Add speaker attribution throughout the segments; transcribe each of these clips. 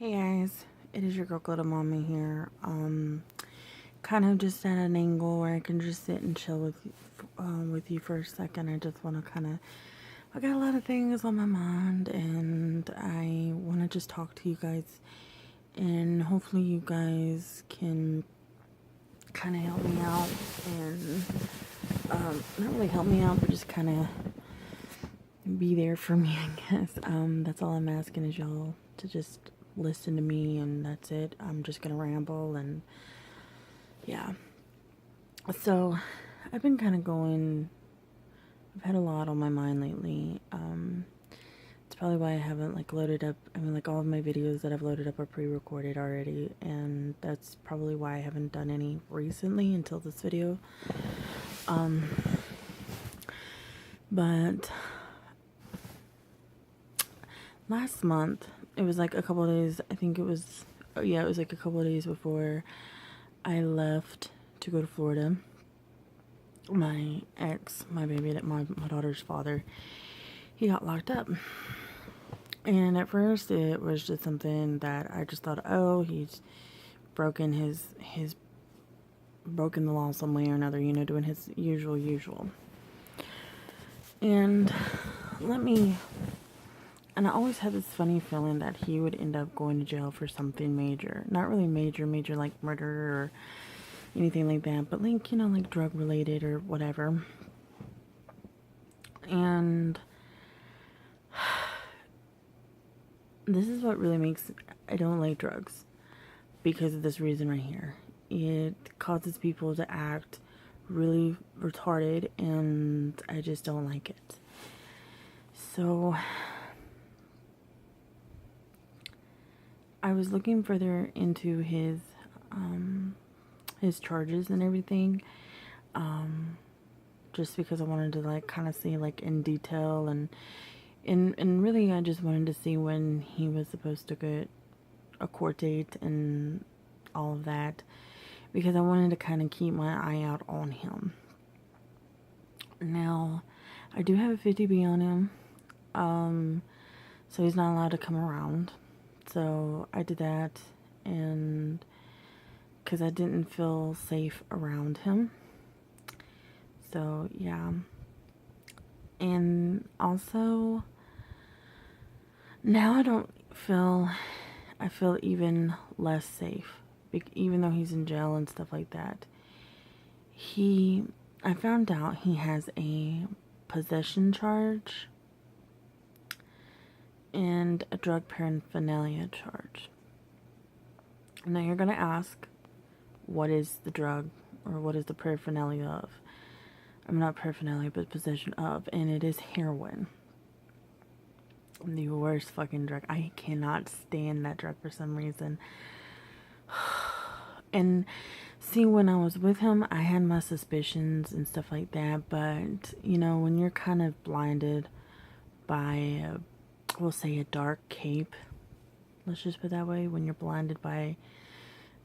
Speaker 1: Hey guys, it is your girl glittamamma here. Kind of just at an angle where I can just sit and chill with you for a second. I just want to I got a lot of things on my mind, and I want to just talk to you guys, and hopefully you guys can kind of help me out, and not really help me out, but just kind of be there for me, I guess. That's all I'm asking is y'all to just listen to me, and that's it. I'm just gonna ramble, and yeah. So I've been kind of I've had a lot on my mind lately. It's probably why I haven't loaded up. I mean, all of my videos that I've loaded up are pre-recorded already, and that's probably why I haven't done any recently until this video. But last month, it was a couple of days, I think it was, yeah, it was a couple of days before I left to go to Florida. My ex, my daughter's father, he got locked up. And at first it was just something that I just thought, oh, he's broken broken the law some way or another, doing his usual. And I always had this funny feeling that he would end up going to jail for something major. Not really major like murder or anything like that, but drug related or whatever. And this is what really makes I don't like drugs, because of this reason right here. It causes people to act really retarded, and I just don't like it. So I was looking further into his charges and everything, just because I wanted to kind of see in detail, and really I just wanted to see when he was supposed to get a court date and all of that, because I wanted to kind of keep my eye out on him. Now, I do have a 50B on him, so he's not allowed to come around. So I did that, and because I didn't feel safe around him. So yeah. And also, now I feel even less safe, even though he's in jail and stuff like that. I found out he has a possession charge and a drug paraphernalia charge. Now you're gonna ask, what is the drug, or what is the paraphernalia of? I'm not paraphernalia, but possession of, and it is heroin. The worst fucking drug. I cannot stand that drug for some reason. And see, when I was with him, I had my suspicions and stuff like that, but when you're kind of blinded by we'll say a dark cape, let's just put it that way, when you're blinded by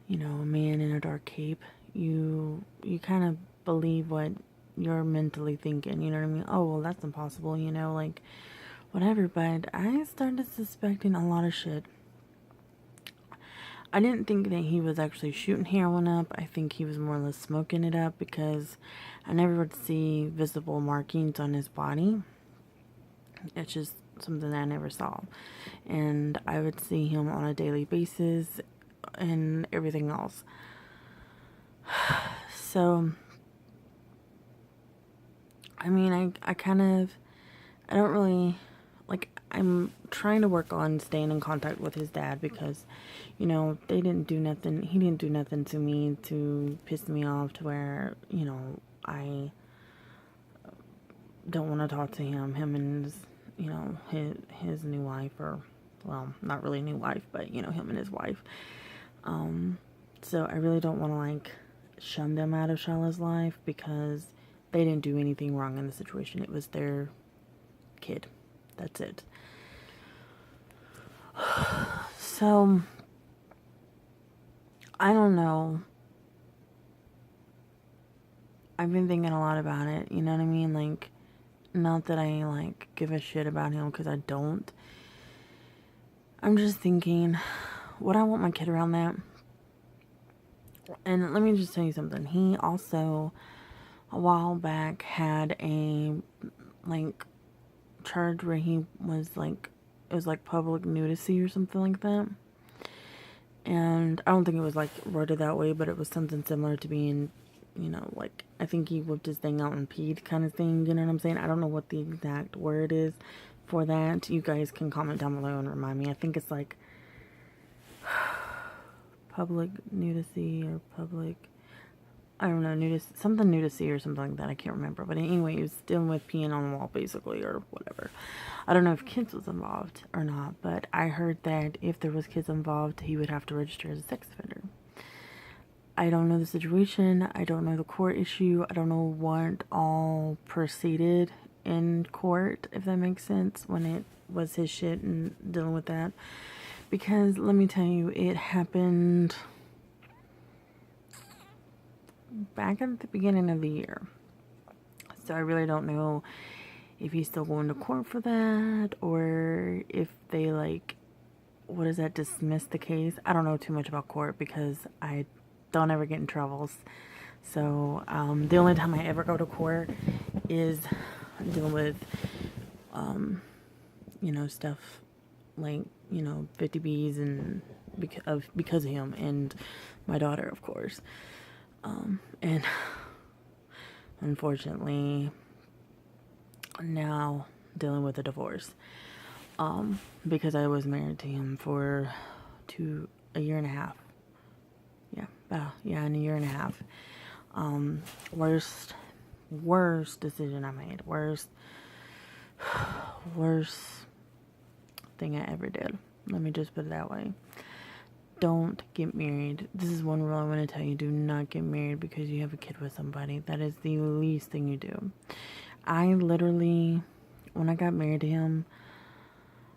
Speaker 1: a man in a dark cape, you kind of believe what you're mentally thinking, you know what I mean? Oh, well, that's impossible, whatever. But I started suspecting a lot of shit. I didn't think that he was actually shooting heroin up. I think he was more or less smoking it up, because I never would see visible markings on his body. It's just something that I never saw. And I would see him on a daily basis and everything else. So, I mean, I don't really, I'm trying to work on staying in contact with his dad, because, they didn't do nothing, he didn't do nothing to me to piss me off to where, I don't want to talk to him and his new wife, or, well, not really new wife, but, him and his wife. So I really don't want to, shun them out of Shala's life, because they didn't do anything wrong in the situation. It was their kid. That's it. So, I don't know. I've been thinking a lot about it, you know what I mean? Not that I, give a shit about him, because I don't. I'm just thinking, would I want my kid around that? And let me just tell you something. He also, a while back, had a, like, charge where he was, like, it was, like, public nudity or something like that. And I don't think it was, like, worded that way, but it was something similar to being, you know, like, I think he whipped his thing out and peed kind of thing, you know what I'm saying? I don't know what the exact word is for that. You guys can comment down below and remind me. I think it's, like, public nudity or public, I don't know, nudity, something nudity or something like that. I can't remember. But anyway, he was dealing with peeing on the wall, basically, or whatever. I don't know if kids was involved or not, but I heard that if there was kids involved, he would have to register as a sex offender. I don't know the situation. I don't know the court issue. I don't know what all proceeded in court, if that makes sense, when it was his shit and dealing with that. Because, let me tell you, it happened back at the beginning of the year. So I really don't know if he's still going to court for that, or if they, like, what is that, dismiss the case. I don't know too much about court because I don't ever get in troubles. So the only time I ever go to court is dealing with you know, stuff like, you know, 50 Bs and because of him and my daughter, of course. And unfortunately now dealing with a divorce, because I was married to him for a year and a half. In a year and a half. Worst decision I made. Worst thing I ever did. Let me just put it that way. Don't get married. This is one rule I want to tell you. Do not get married because you have a kid with somebody. That is the least thing you do. I literally, when I got married to him,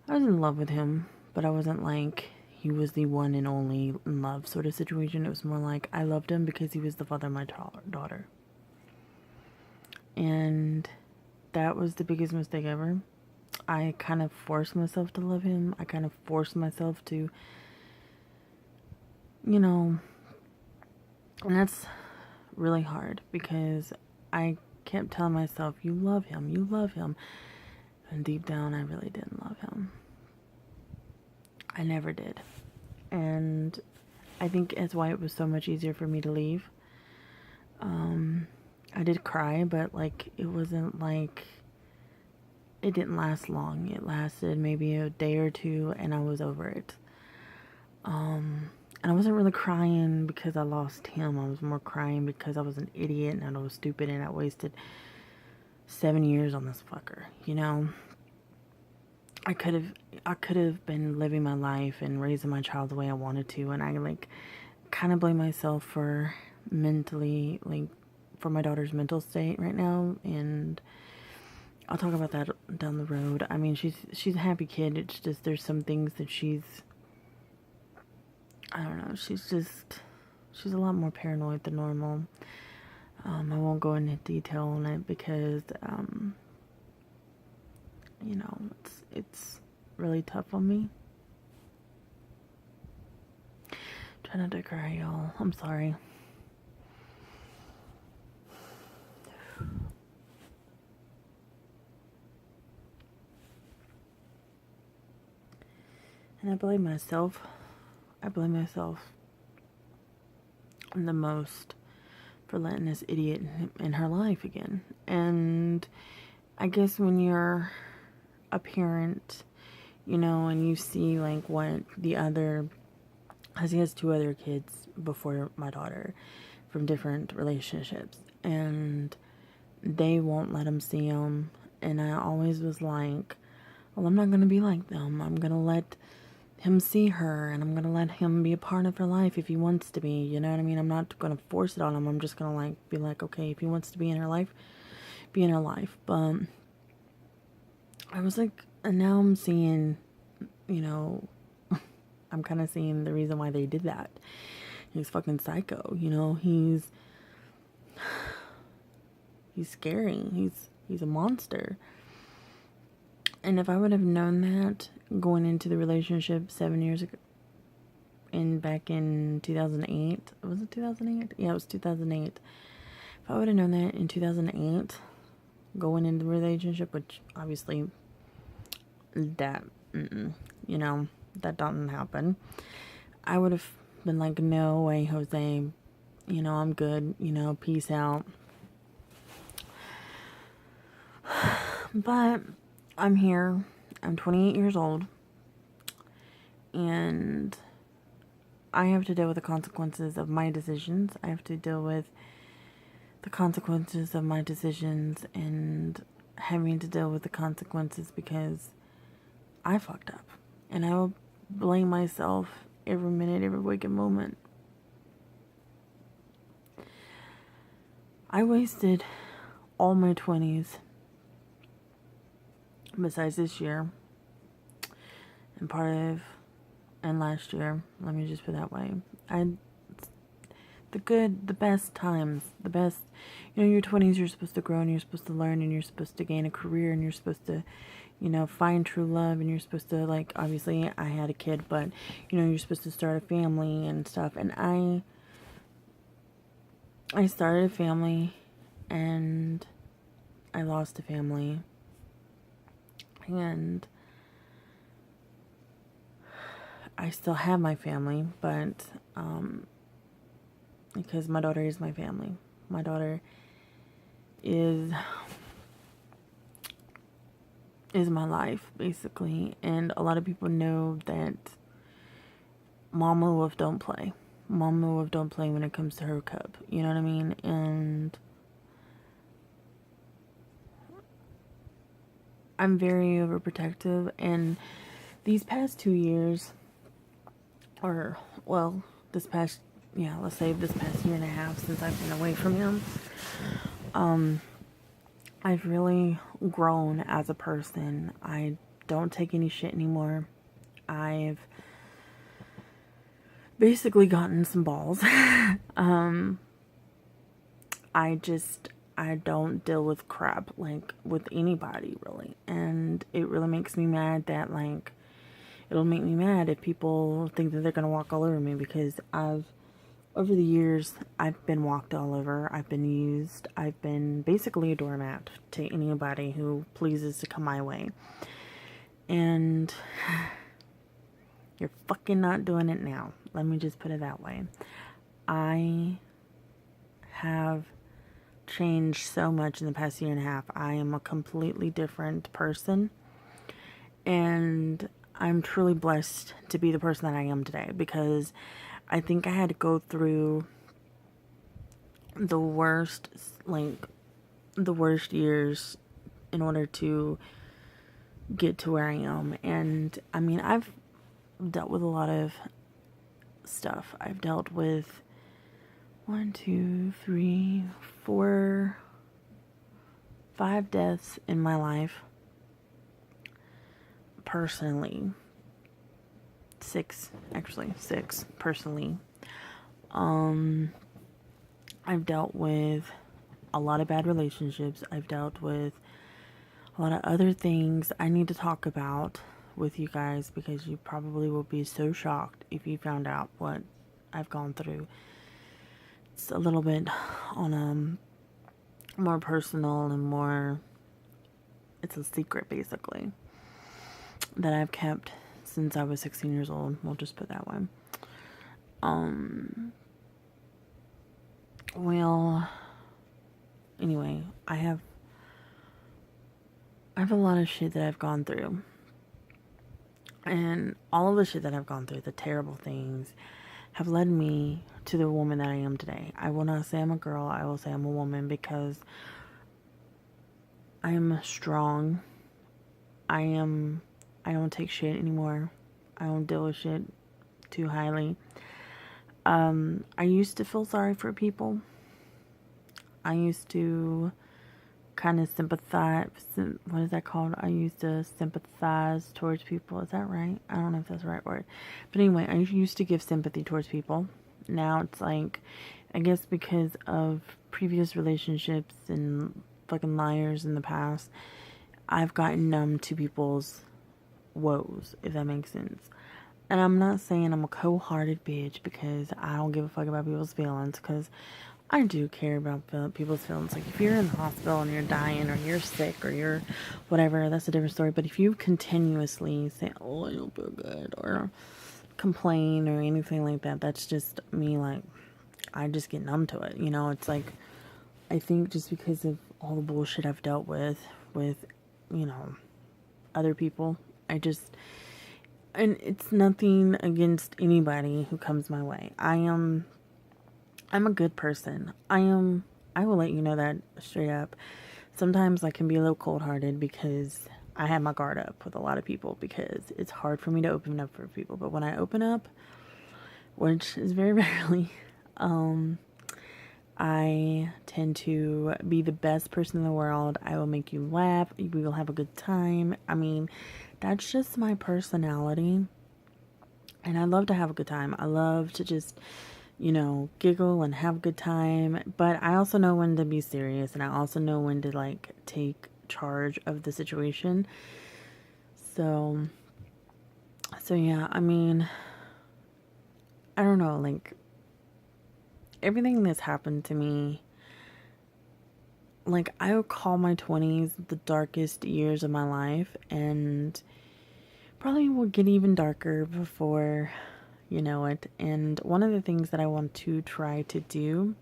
Speaker 1: I was in love with him, but I wasn't like he was the one and only in love sort of situation. It was more like I loved him because he was the father of my daughter. And that was the biggest mistake ever. I kind of forced myself to love him. I kind of forced myself to, you know, and that's really hard because I kept telling myself, you love him, you love him. And deep down, I really didn't love him. I never did. And I think that's why it was so much easier for me to leave. I did cry, but, like, it wasn't like, it didn't last long. It lasted maybe a day or two, and I was over it. And I wasn't really crying because I lost him. I was more crying because I was an idiot and I was stupid and I wasted 7 years on this fucker, you know? I could have been living my life and raising my child the way I wanted to, and I, like, kind of blame myself for mentally, like, for my daughter's mental state right now, and I'll talk about that down the road. I mean, she's a happy kid. It's just there's some things that I don't know, she's a lot more paranoid than normal. I won't go into detail on it because, you know, it's really tough on me. Try not to cry, y'all. I'm sorry. And I blame myself. The most for letting this idiot in her life again. And I guess when you're a parent, you know, and you see, like, what the other, because he has 2 other kids before my daughter from different relationships, and they won't let him see them. And I always was like, well, I'm not going to be like them. I'm going to let him see her, and I'm going to let him be a part of her life if he wants to be, you know what I mean? I'm not going to force it on him. I'm just going to, like, be like, okay, if he wants to be in her life, be in her life. But I was like, and now I'm seeing, you know, I'm kind of seeing the reason why they did that. He's fucking psycho, you know? He's scary. He's a monster. And if I would have known that going into the relationship 7 years ago, back in 2008. Was it 2008? Yeah, it was 2008. If I would have known that in 2008, going into the relationship, which obviously that, you know, that doesn't happen, I would have been like, no way, Jose, you know, I'm good, you know, peace out. But I'm here. I'm 28 years old. And I have to deal with the consequences of my decisions. I have to deal with the consequences of my decisions and having to deal with the consequences because I fucked up. And I will blame myself every minute, every waking moment. I wasted all my 20s, besides this year, and last year, let me just put it that way. The best times, you know, your 20s, you're supposed to grow and you're supposed to learn and you're supposed to gain a career and you're supposed to, you know, find true love and you're supposed to, like, obviously I had a kid, but, you know, you're supposed to start a family and stuff. And I started a family and I lost a family. And I still have my family, but, because my daughter is my family. My daughter is my life, basically. And a lot of people know that Mama Wolf don't play. Mama Wolf don't play when it comes to her cub. You know what I mean? And I'm very overprotective. And these past 2 years, or, well, let's say this past year and a half since I've been away from him, I've really grown as a person. I don't take any shit anymore. I've basically gotten some balls. I don't deal with crap, like, with anybody, really. And it really makes me mad that, like, it'll make me mad if people think that they're gonna walk all over me, because over the years, I've been walked all over. I've been used. I've been basically a doormat to anybody who pleases to come my way. And you're fucking not doing it now. Let me just put it that way. I have changed so much in the past year and a half. I am a completely different person. And I'm truly blessed to be the person that I am today, because I think I had to go through the worst years in order to get to where I am. And I mean, I've dealt with a lot of stuff. I've dealt with 5 deaths in my life. Personally. 6 personally. I've dealt with a lot of bad relationships. I've dealt with a lot of other things I need to talk about with you guys, because you probably will be so shocked if you found out what I've gone through. It's a little bit on a more personal and more, it's a secret basically that I've kept since I was 16 years old. We'll just put it that way. Well, anyway, I have a lot of shit that I've gone through. And all of the shit that I've gone through, the terrible things, have led me to the woman that I am today. I will not say I'm a girl. I will say I'm a woman, because I am strong. I don't take shit anymore. I don't deal with shit too highly. I used to feel sorry for people. I used to kind of sympathize. What is that called? I used to sympathize towards people. Is that right? I don't know if that's the right word. But anyway, I used to give sympathy towards people. Now it's like, I guess because of previous relationships and fucking liars in the past, I've gotten numb to people's woes, if that makes sense. And I'm not saying I'm a cold-hearted bitch because I don't give a fuck about people's feelings, because I do care about people's feelings. Like, if you're in the hospital and you're dying or you're sick or you're whatever, that's a different story. But if you continuously say, oh, I don't feel good, or complain or anything like that, that's just me. Like, I just get numb to it. You know, it's like, I think just because of all the bullshit I've dealt with, you know, other people, and it's nothing against anybody who comes my way. I'm a good person. I will let you know that straight up. Sometimes I can be a little cold-hearted because I have my guard up with a lot of people, because it's hard for me to open up for people. But when I open up, which is very rarely, I tend to be the best person in the world. I will make you laugh. We will have a good time. I mean, that's just my personality. And I love to have a good time. I love to just, you know, giggle and have a good time. But I also know when to be serious. And I also know when to, like, take charge of the situation. So yeah, I mean, I don't know, like, everything that's happened to me, like, I would call my 20s the darkest years of my life, and probably will get even darker before you know it. And one of the things that I want to try to do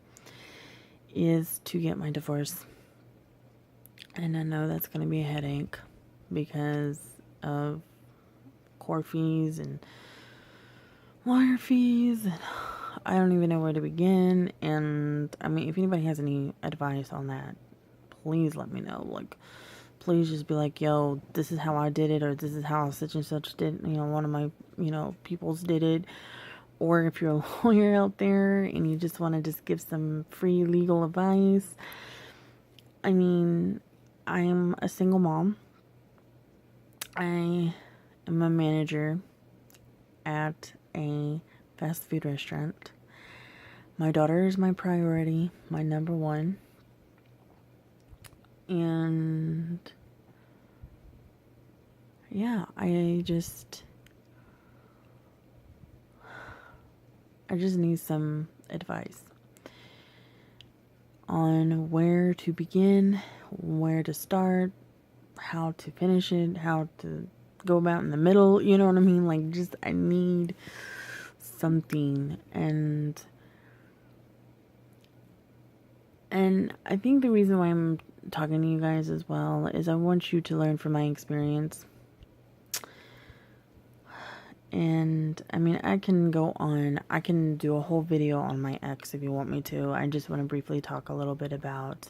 Speaker 1: is to get my divorce. And I know that's going to be a headache because of court fees and lawyer fees, and I don't even know where to begin. And I mean, if anybody has any advice on that, please let me know. Like, please just be like, yo, this is how I did it, or this is how such and such did, you know, one of my, you know, peoples did it. Or if you're a lawyer out there and you just want to just give some free legal advice. I mean, I'm a single mom. I am a manager at a fast food restaurant. My daughter is my priority, my number one. And yeah, I just need some advice on where to begin, where to start, how to finish it, how to go about in the middle, you know what I mean? Like, just, I need something. And I think the reason why I'm talking to you guys as well is I want you to learn from my experience. And I mean, I can go on, I can do a whole video on my ex if you want me to. I just want to briefly talk a little bit about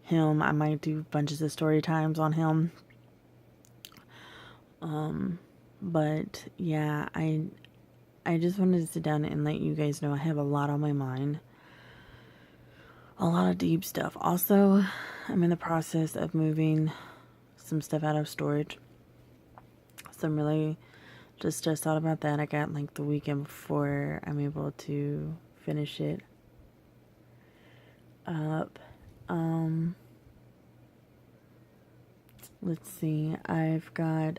Speaker 1: him. I might do bunches of story times on him. But yeah, I just wanted to sit down and let you guys know I have a lot on my mind. A lot of deep stuff. Also, I'm in the process of moving some stuff out of storage. So I'm really just stressed out about that. I got like the weekend before I'm able to finish it up. Let's see. I've got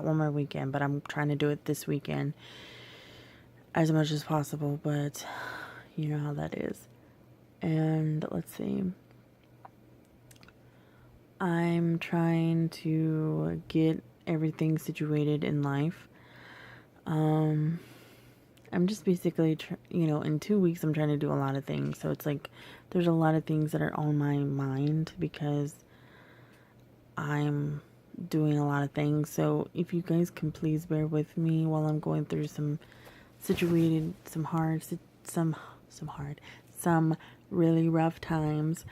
Speaker 1: one more weekend, but I'm trying to do it this weekend as much as possible, but you know how that is. And let's see. I'm trying to get everything situated in life. I'm just basically, you know, in 2 weeks I'm trying to do a lot of things. So it's like there's a lot of things that are on my mind because I'm doing a lot of things. So if you guys can please bear with me while I'm going through some really rough times.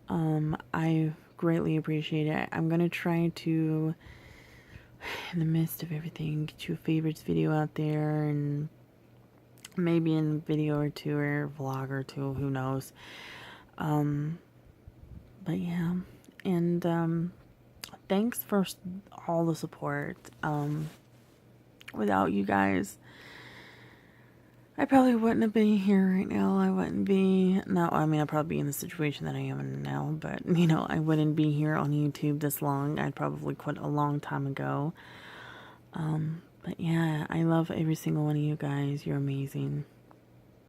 Speaker 1: I greatly appreciate it. I'm going to try to, in the midst of everything, get you a favorites video out there, and maybe in a video or two or a vlog or two, who knows. But yeah, and thanks for all the support. Without you guys, I probably wouldn't have been here right now. I'd probably be in the situation that I am in now, but, you know, I wouldn't be here on YouTube this long. I'd probably quit a long time ago. But yeah, I love every single one of you guys. You're amazing.